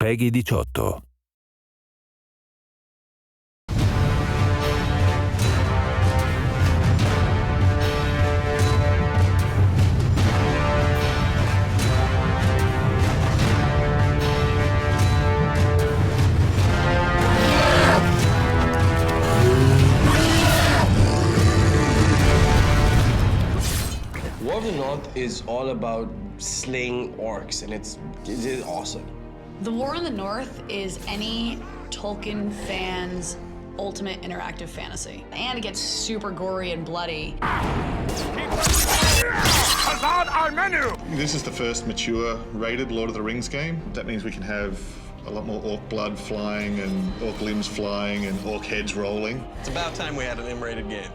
PEGI 18. War of the North is all about slaying orcs, and it is awesome. The War in the North is any Tolkien fan's ultimate interactive fantasy. And it gets super gory and bloody. Our menu! This is the first mature rated Lord of the Rings game. That means we can have a lot more orc blood flying and orc limbs flying and orc heads rolling. It's about time we had an M-rated game.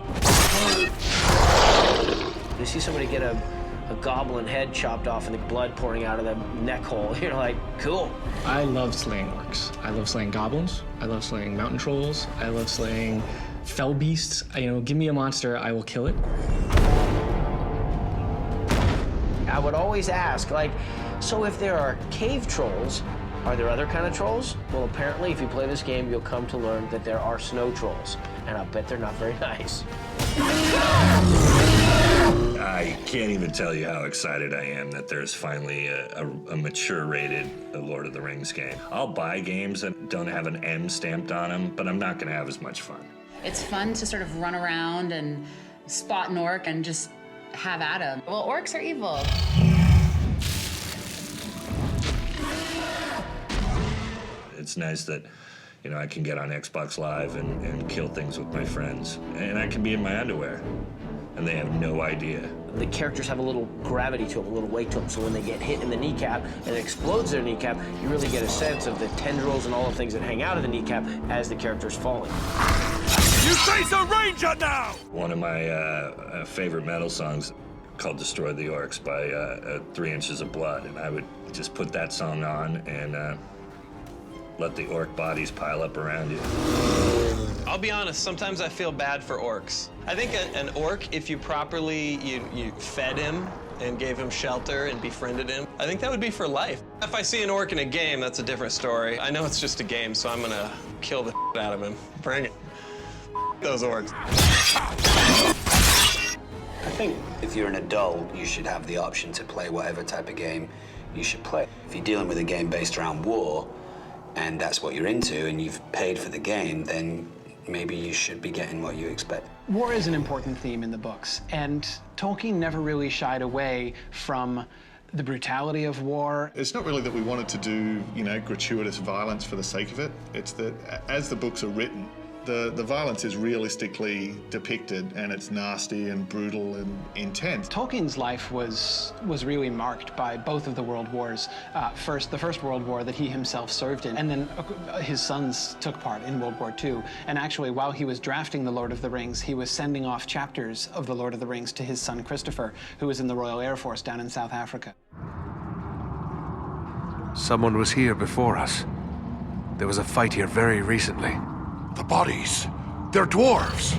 You see somebody get a goblin head chopped off and the blood pouring out of the neck hole. You're like, cool. I love slaying orcs. I love slaying goblins. I love slaying mountain trolls. I love slaying fell beasts. Give me a monster, I will kill it. I would always ask, so if there are cave trolls, are there other kind of trolls? Well, apparently, if you play this game, you'll come to learn that there are snow trolls, and I'll bet they're not very nice. I can't even tell you how excited I am that there's finally a mature rated Lord of the Rings game. I'll buy games that don't have an M stamped on them, but I'm not gonna have as much fun. It's fun to sort of run around and spot an orc and just have at him. Well, orcs are evil. It's nice that, I can get on Xbox Live and kill things with my friends. And I can be in my underwear, and they have no idea. The characters have a little gravity to them, a little weight to them, so when they get hit in the kneecap and it explodes their kneecap, you really get a sense of the tendrils and all the things that hang out of the kneecap as the character's falling. You face a ranger now! One of my favorite metal songs called Destroy the Orcs by 3 Inches of Blood, and I would just put that song on and let the orc bodies pile up around you. I'll be honest, sometimes I feel bad for orcs. I think an orc, if you properly, you fed him and gave him shelter and befriended him, I think that would be for life. If I see an orc in a game, that's a different story. I know it's just a game, so I'm gonna kill the out of him. Bring it. Those orcs. I think if you're an adult, you should have the option to play whatever type of game you should play. If you're dealing with a game based around war, and that's what you're into, and you've paid for the game, then maybe you should be getting what you expect. War is an important theme in the books, and Tolkien never really shied away from the brutality of war. It's not really that we wanted to do, gratuitous violence for the sake of it. It's that as the books are written, the violence is realistically depicted, and it's nasty and brutal and intense. Tolkien's life was really marked by both of the world wars. The First World War that he himself served in, and then his sons took part in World War II. And actually, while he was drafting The Lord of the Rings, he was sending off chapters of The Lord of the Rings to his son Christopher, who was in the Royal Air Force down in South Africa. Someone was here before us. There was a fight here very recently. The bodies, they're dwarves.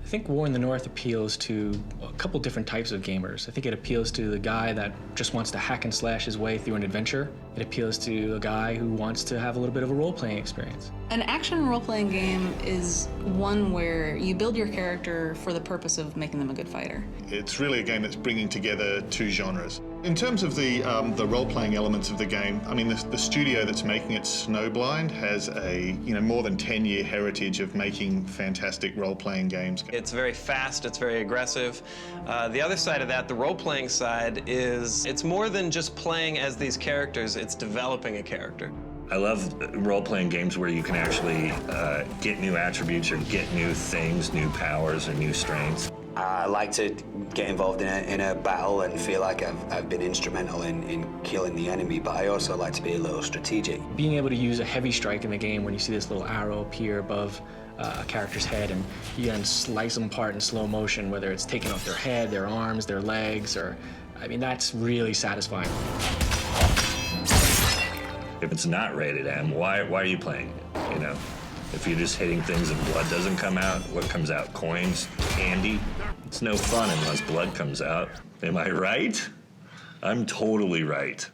I think War in the North appeals to a couple different types of gamers. I think it appeals to the guy that just wants to hack and slash his way through an adventure. It appeals to a guy who wants to have a little bit of a role-playing experience. An action role-playing game is one where you build your character for the purpose of making them a good fighter. It's really a game that's bringing together two genres. In terms of the role-playing elements of the game, the studio that's making it, Snowblind, has a more than 10-year heritage of making fantastic role-playing games. It's very fast, it's very aggressive. The other side of that, the role-playing side, is it's more than just playing as these characters, it's developing a character. I love role-playing games where you can actually get new attributes or get new things, new powers or new strengths. I like to get involved in a battle and feel like I've been instrumental in killing the enemy, but I also like to be a little strategic. Being able to use a heavy strike in the game when you see this little arrow appear above a character's head and you can slice them apart in slow motion, whether it's taking off their head, their arms, their legs, that's really satisfying. If it's not rated M, why are you playing it, If you're just hitting things and blood doesn't come out, what comes out? Coins? Candy? It's no fun unless blood comes out. Am I right? I'm totally right.